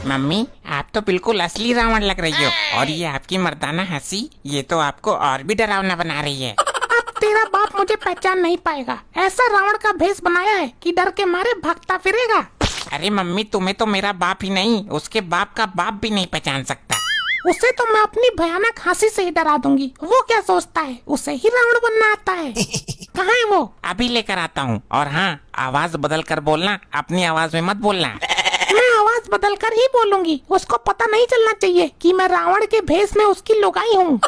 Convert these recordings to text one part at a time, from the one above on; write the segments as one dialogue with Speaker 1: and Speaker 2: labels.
Speaker 1: Mummy आप तो बिल्कुल असली रावण लग रही हो, और ये आपकी मर्दाना हंसी, ये तो आपको और भी डरावना बना रही है।
Speaker 2: अब तेरा बाप मुझे पहचान नहीं पाएगा। ऐसा रावण का भेष बनाया है कि डर के मारे भागता फिरेगा।
Speaker 1: अरे मम्मी, तुम्हें तो मेरा बाप ही नहीं, उसके बाप का बाप भी नहीं पहचान सकता।
Speaker 2: उसे तो मैं अपनी भयानक हंसी से ही डरा दूंगी। वो क्या सोचता है, उसे ही रावण बनना आता है। कहाँ है वो?
Speaker 1: अभी लेकर आता हूँ। और हाँ, आवाज बदल कर बोलना, अपनी आवाज में मत बोलना।
Speaker 2: मैं आवाज बदल कर ही बोलूंगी। उसको पता नहीं चलना चाहिए कि मैं रावण के भेष में उसकी लुगाई हूँ।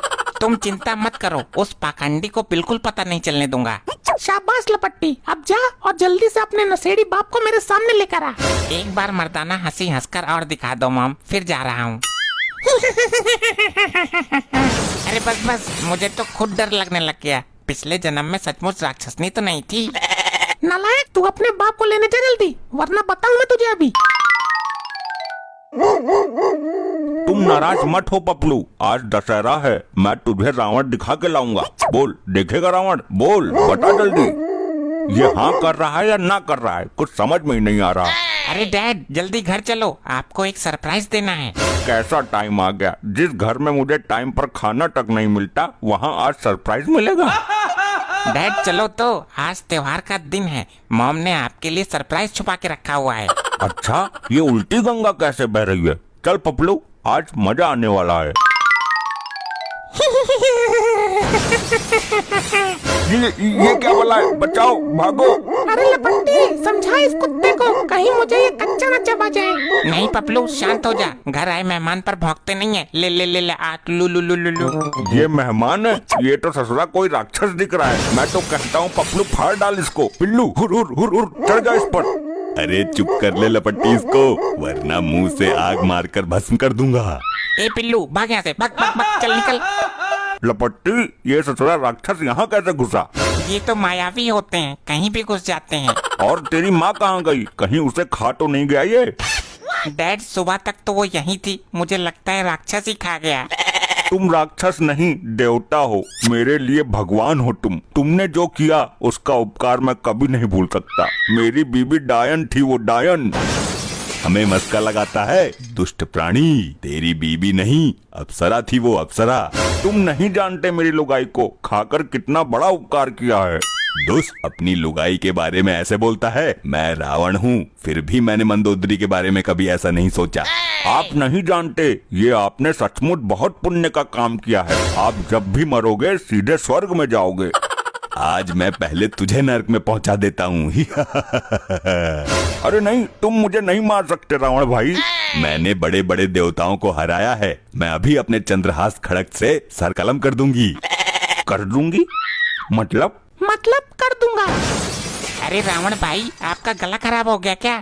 Speaker 1: तुम चिंता मत करो, उस पाखंडी को बिल्कुल पता नहीं चलने दूंगा।
Speaker 2: शाबाश लपट्टी, अब जा और जल्दी से अपने नशेड़ी बाप को मेरे सामने लेकर आ।
Speaker 1: एक बार मर्दाना हंसी हंसकर और दिखा दो मॉम, फिर जा रहा हूँ। अरे बस बस, मुझे तो खुद डर लगने लग गया। पिछले जन्म में सचमुच राक्षसनी तो नहीं थी।
Speaker 2: नालायक, तू अपने बाप को लेने जा जल्दी, वरना बताऊं मैं तुझे अभी।
Speaker 3: तुम नाराज मत हो पपलू, आज दशहरा है, मैं तुझे रावण दिखा के लाऊंगा। बोल, देखेगा रावण? बोल, बता जल्दी। ये हाँ कर रहा है या ना कर रहा है, कुछ समझ में ही नहीं आ रहा।
Speaker 1: अरे डैड, जल्दी घर चलो, आपको एक सरप्राइज देना है।
Speaker 3: कैसा टाइम आ गया, जिस घर में मुझे टाइम पर खाना तक नहीं मिलता, वहाँ आज सरप्राइज मिलेगा।
Speaker 1: डैड चलो तो, आज त्योहार का दिन है, मॉम ने आपके लिए सरप्राइज छुपा के रखा हुआ है।
Speaker 3: अच्छा, ये उल्टी गंगा कैसे बह रही है? चल पपलू, आज मजा आने वाला है। ये क्या बोला है? बचाओ, भागो।
Speaker 2: अरे लपट्टी, समझा इस कुत्ते को, कहीं मुझे ये कच्चा न चबा जाए।
Speaker 1: नहीं पपलू, शांत हो जा, घर आए मेहमान पर भौंकते नहीं है। ले ले ले ले, आ लू लू लू लू लू।
Speaker 3: ये मेहमान है? ये तो ससुरा कोई राक्षस दिख रहा है। मैं तो कहता हूँ पपलू, फाड़ डाल इसको। पिल्लू, हुर हुर हुर हुर, चढ़ जा इस पर।
Speaker 4: अरे चुप कर ले लपट्टी इसको, वरना मुंह से आग मारकर भस्म कर दूंगा।
Speaker 1: ए पिल्लू, भाग यहाँ से, भाग भाग भाग, चल निकल।
Speaker 3: लपट्टी, ये ससुरा राक्षस यहाँ कैसे घुसा?
Speaker 1: ये तो मायावी होते हैं, कहीं भी घुस जाते हैं।
Speaker 3: और तेरी माँ कहाँ गई? कहीं उसे खा तो नहीं गया ये?
Speaker 1: डैड, सुबह तक तो वो यहीं थी, मुझे लगता है राक्षस ही खा गया।
Speaker 3: तुम राक्षस नहीं, देवता हो, मेरे लिए भगवान हो तुम। तुमने जो किया उसका उपकार मैं कभी नहीं भूल सकता। मेरी बीबी डायन थी, वो डायन।
Speaker 4: हमें मस्का लगाता है दुष्ट प्राणी, तेरी बीबी नहीं अप्सरा थी वो, अप्सरा।
Speaker 3: तुम नहीं जानते मेरी लुगाई को खाकर कितना बड़ा उपकार किया है।
Speaker 4: दुष्ट अपनी लुगाई के बारे में ऐसे बोलता है? मैं रावण हूँ, फिर भी मैंने मंदोदरी के बारे में कभी ऐसा नहीं सोचा।
Speaker 3: आप नहीं जानते, ये आपने सचमुच बहुत पुण्य का काम किया है। आप जब भी मरोगे सीधे स्वर्ग में जाओगे।
Speaker 4: आज मैं पहले तुझे नर्क में पहुंचा देता हूँ।
Speaker 3: अरे नहीं, तुम मुझे नहीं मार सकते रावण भाई।
Speaker 4: मैंने बड़े बड़े देवताओं को हराया है, मैं अभी अपने चंद्रहास खड़ग से सर कलम कर दूंगी।
Speaker 3: कर दूंगी? मतलब
Speaker 2: कर दूंगा।
Speaker 1: अरे रावण भाई, आपका गला खराब हो गया क्या?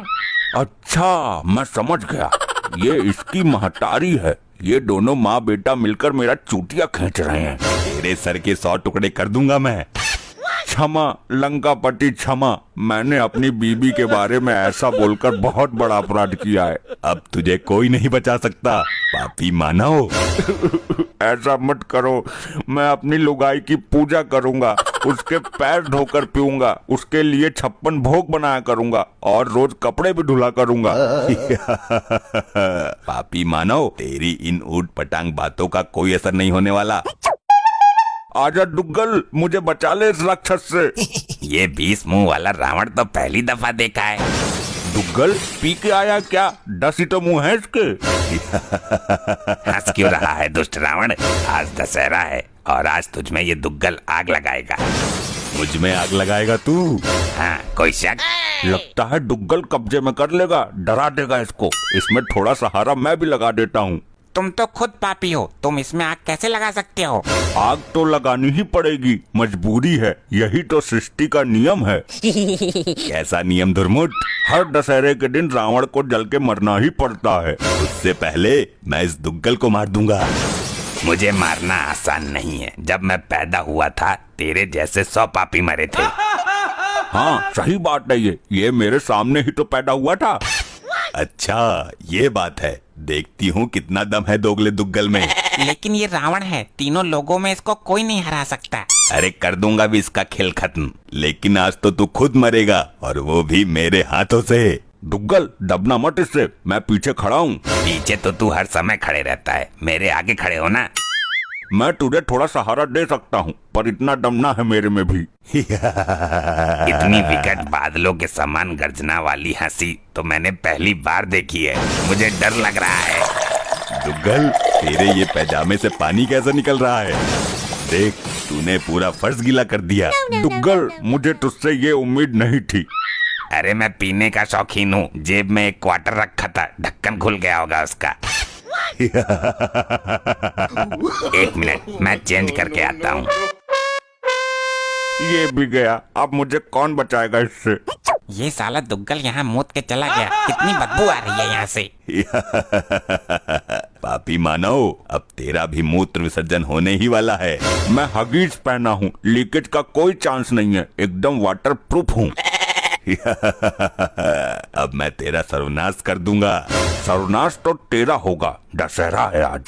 Speaker 3: अच्छा, मैं समझ गया, ये इसकी महतारी है। ये दोनों माँ बेटा मिलकर मेरा चूतिया खींच रहे हैं।
Speaker 4: तेरे सर के 100 टुकड़े कर दूंगा मैं।
Speaker 3: क्षमा लंकापति, क्षमा। मैंने अपनी बीबी के बारे में ऐसा बोलकर बहुत बड़ा अपराध किया है।
Speaker 4: अब तुझे कोई नहीं बचा सकता, पापी मानव।
Speaker 3: ऐसा मत करो, मैं अपनी लुगाई की पूजा करूंगा, उसके पैर धोकर पीऊंगा, उसके लिए 56 भोग बनाया करूंगा और रोज कपड़े भी धुला करूंगा।
Speaker 4: पापी मानव, तेरी इन ऊट पटांग बातों का कोई असर नहीं होने वाला।
Speaker 3: आजा दुग्गल, मुझे बचा ले इस राक्षस से।
Speaker 1: ये 20 मुंह वाला रावण तो पहली दफा देखा है।
Speaker 3: दुग्गल पी के आया क्या? 10 ही तो मुंह है इसके।
Speaker 1: हंस क्यों रहा है दुष्ट रावण? आज दशहरा है और आज तुझ में ये दुग्गल आग लगाएगा।
Speaker 4: मुझ में आग लगाएगा तू?
Speaker 1: हाँ, कोई शक?
Speaker 3: लगता है दुग्गल कब्जे में कर लेगा, डरा देगा इसको। इसमें थोड़ा सहारा मैं भी लगा देता हूँ।
Speaker 1: तुम तो खुद पापी हो, तुम इसमें आग कैसे लगा सकते हो?
Speaker 3: आग तो लगानी ही पड़ेगी, मजबूरी है, यही तो सृष्टि का नियम है।
Speaker 4: कैसा नियम दुर्मुट?
Speaker 3: हर दशहरे के दिन रावण को जल के मरना ही पड़ता है।
Speaker 4: उससे पहले मैं इस दुग्गल को मार दूंगा।
Speaker 1: मुझे मारना आसान नहीं है। जब मैं पैदा हुआ था, तेरे जैसे 100 पापी मरे थे।
Speaker 3: हाँ, सही बात है, ये मेरे सामने ही तो पैदा हुआ था।
Speaker 4: अच्छा, ये बात है। देखती हूँ कितना दम है दोगले दुग्गल में।
Speaker 1: लेकिन ये रावण है, तीनों लोगों में इसको कोई नहीं हरा सकता।
Speaker 4: अरे कर दूंगा भी इसका खेल खत्म, लेकिन आज तो तू खुद मरेगा, और वो भी मेरे हाथों से।
Speaker 3: दुग्गल दबना मत इससे, मैं पीछे खड़ा हूँ।
Speaker 4: पीछे तो तू हर समय खड़े रहता है, मेरे आगे खड़े हो ना।
Speaker 3: मैं तुझे थोड़ा सहारा दे सकता हूँ, पर इतना दम ना है मेरे में भी।
Speaker 4: इतनी विकट बादलों के समान गर्जना वाली हंसी तो मैंने पहली बार देखी है। मुझे डर लग रहा है। दुग्गल, तेरे ये पैजामे से पानी कैसे निकल रहा है? देख, तूने पूरा फर्श गीला कर दिया।
Speaker 3: दुग्गल, मुझे तुझसे ये उम्मीद नहीं थी।
Speaker 4: अरे मैं पीने का शौकीन हूँ, जेब में एक क्वार्टर रखा था, ढक्कन खुल गया होगा उसका। एक मिनट, मैं चेंज करके आता हूँ।
Speaker 3: ये भी गया, अब मुझे कौन बचाएगा इससे?
Speaker 1: ये साला दुग्गल यहाँ मूत के चला गया। कितनी बदबू आ रही है यहाँ से।
Speaker 4: पापी मानव, अब तेरा भी मूत्र विसर्जन होने ही वाला है।
Speaker 3: मैं हगीज पहना हूँ, लीकेज का कोई चांस नहीं है, एकदम वाटर प्रूफ हूँ।
Speaker 4: अब मैं तेरा सर्वनाश कर दूंगा।
Speaker 3: सर्वनाश तो तेरा होगा, दशहरा है आज।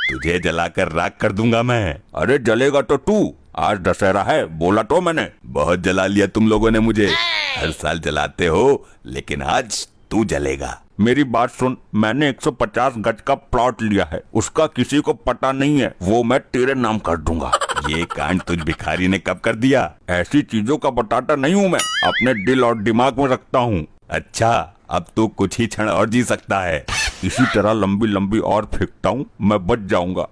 Speaker 4: तुझे जलाकर राख कर दूंगा मैं।
Speaker 3: अरे जलेगा तो तू, आज दशहरा है, बोला तो मैंने।
Speaker 4: बहुत जला लिया तुम लोगों ने मुझे। हर साल जलाते हो, लेकिन आज तू जलेगा।
Speaker 3: मेरी बात सुन, मैंने 150 गज का प्लॉट लिया है, उसका किसी को पता नहीं है, वो मैं तेरे नाम कर दूंगा।
Speaker 4: ये कांड तुझ भिखारी ने कब कर दिया?
Speaker 3: ऐसी चीजों का बताता नहीं हूँ मैं, अपने दिल और दिमाग में रखता हूँ।
Speaker 4: अच्छा, अब तू कुछ ही क्षण और जी सकता है।
Speaker 3: इसी तरह लंबी लंबी और फेंकता हूँ, मैं बच जाऊंगा।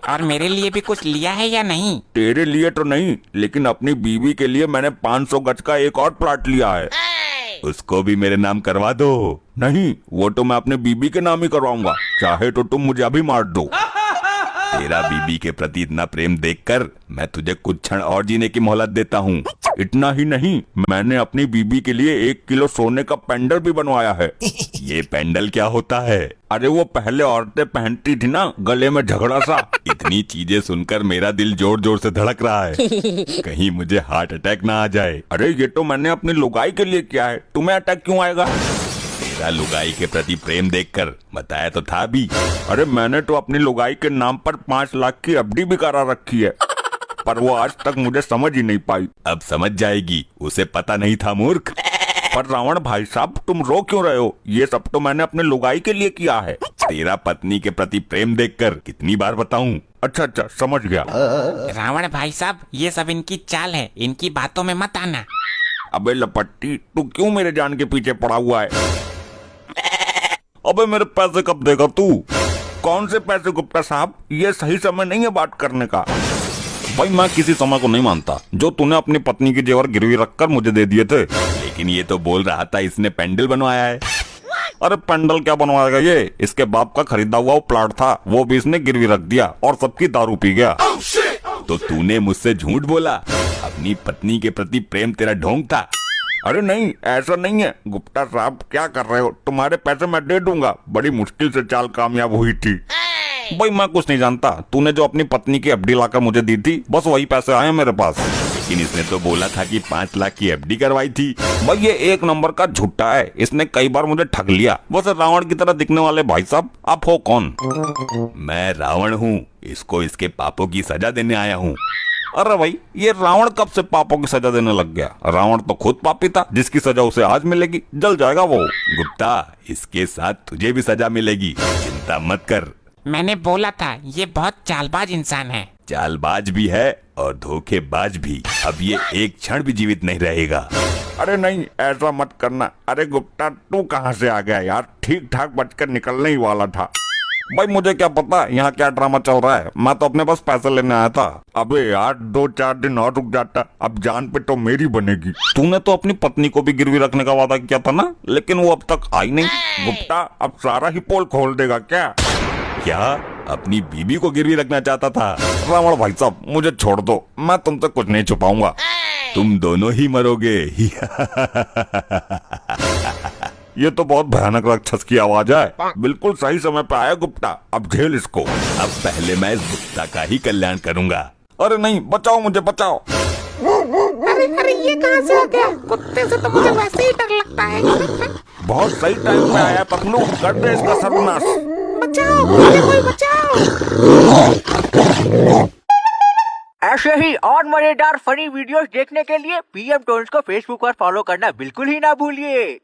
Speaker 1: और मेरे लिए भी कुछ लिया है या नहीं?
Speaker 3: तेरे लिए तो नहीं, लेकिन अपनी बीवी के लिए मैंने 500 गज का एक और प्लॉट लिया है।
Speaker 4: उसको भी मेरे नाम करवा दो।
Speaker 3: नहीं, वो तो मैं अपने बीबी के नाम ही करवाऊंगा, चाहे तो तुम मुझे अभी मार दो।
Speaker 4: तेरा बीबी के प्रति इतना प्रेम देखकर मैं तुझे कुछ क्षण और जीने की मोहलत देता हूँ।
Speaker 3: इतना ही नहीं, मैंने अपनी बीबी के लिए 1 किलो सोने का पेंडल भी बनवाया है।
Speaker 4: ये पेंडल क्या होता है?
Speaker 3: अरे वो पहले औरतें पहनती थी ना, गले में झगड़ा सा।
Speaker 4: इतनी चीजें सुनकर मेरा दिल जोर जोर से धड़क रहा है। कहीं मुझे हार्ट अटैक ना आ जाए।
Speaker 3: अरे ये तो मैंने अपनी लुगाई के लिए किया है, तुम्हें अटैक क्यों आएगा?
Speaker 4: तेरा लुगाई के प्रति प्रेम देखकर बताया तो था भी।
Speaker 3: अरे मैंने तो अपनी लुगाई के नाम पर 5 लाख की एफडी भी करा रखी है, पर वो आज तक मुझे समझ ही नहीं पाई।
Speaker 4: अब समझ जाएगी, उसे पता नहीं था मूर्ख।
Speaker 3: पर रावण भाई साहब, तुम रो क्यों रहे हो? ये सब तो मैंने अपने लुगाई के लिए किया है।
Speaker 4: तेरा पत्नी के प्रति प्रेम देखकर कितनी बार बताऊं?
Speaker 3: अच्छा, समझ गया।
Speaker 1: रावण भाई साहब, ये सब इनकी चाल है, इनकी बातों में मत आना।
Speaker 3: अबे लपट्टी, तू क्यों मेरे जान के पीछे पड़ा हुआ है? अबे मेरे पैसे कब देगा तू? कौन से पैसे गुप्ता साहब? ये सही समय नहीं है बात करने का।
Speaker 4: भाई मैं किसी समय को नहीं मानता। जो तूने अपनी पत्नी के जेवर गिरवी रखकर मुझे दे दिए थे। लेकिन ये तो बोल रहा था इसने पेंडल बनवाया है।
Speaker 3: अरे पेंडल क्या बनवाएगा ये? इसके बाप का खरीदा हुआ वो प्लाट था, वो भी इसने गिरवी रख दिया और सबकी दारू पी गया।
Speaker 4: तो तूने मुझसे झूठ बोला? अपनी पत्नी के प्रति प्रेम तेरा ढोंग था?
Speaker 3: अरे नहीं, ऐसा नहीं है गुप्ता साहब, क्या कर रहे हो? तुम्हारे पैसे मैं दे दूंगा, बड़ी मुश्किल से चाल कामयाब हुई थी।
Speaker 4: भाई मैं कुछ नहीं जानता। तूने जो अपनी पत्नी की एफडी लाकर मुझे दी थी, बस वही पैसे आए मेरे पास। लेकिन इसने तो बोला था कि 5 लाख की एफडी करवाई थी।
Speaker 3: भाई ये एक नंबर का झूठा है, इसने कई बार मुझे ठग लिया। वैसे रावण की तरह दिखने वाले भाई साहब आप हो कौन?
Speaker 4: मैं रावण हूँ, इसको इसके पापों की सजा देने आया हूँ।
Speaker 3: अरे भाई, ये रावण कब से पापों की सजा देने लग गया? रावण तो खुद पापी था, जिसकी सजा उसे आज मिलेगी, जल जाएगा वो।
Speaker 4: गुप्ता, इसके साथ तुझे भी सजा मिलेगी, चिंता मत कर।
Speaker 1: मैंने बोला था, ये बहुत चालबाज इंसान है।
Speaker 4: चालबाज भी है और धोखेबाज भी। अब ये एक क्षण भी जीवित नहीं रहेगा।
Speaker 3: अरे नहीं, ऐसा मत करना। अरे गुप्ता, तू कहाँ से आ गया यार? ठीक ठाक बचकर निकलने ही वाला था। भाई मुझे क्या पता यहाँ क्या ड्रामा चल रहा है, मैं तो अपने बस पैसे लेने आया था। अबे यार 2-4 दिन और रुक जाता, अब जान पे तो मेरी बनेगी। तूने तो अपनी पत्नी को भी गिरवी रखने का वादा किया था ना, लेकिन वो अब तक आई नहीं। गुप्ता अब सारा ही पोल खोल देगा क्या?
Speaker 4: क्या अपनी बीबी को गिरवी रखना चाहता था?
Speaker 3: रावण भाई साहब मुझे छोड़ दो, मैं तुमसे कुछ नहीं छुपाऊंगा।
Speaker 4: तुम दोनों ही मरोगे।
Speaker 3: ये तो बहुत भयानक राक्षस की आवाज है। बिल्कुल सही समय पे आया गुप्ता, अब झेल इसको।
Speaker 4: अब पहले मैं इस गुप्ता का ही कल्याण करूंगा।
Speaker 3: अरे नहीं, बचाओ मुझे, बचाओ।
Speaker 2: अरे ये कहाँ से आ गया? कुत्ते से तो मुझे वैसे ही डर लगता है।
Speaker 3: बहुत सही टाइम पे आया पतलू, कर दे इसका सर्वनाश।
Speaker 2: बचाओ मुझे, कोई बचाओ।
Speaker 5: ऐसे ही और मजेदार फनी वीडियोस देखने के लिए पीएम टोन्स को फेसबुक पर फॉलो करना बिल्कुल ही ना भूलिए।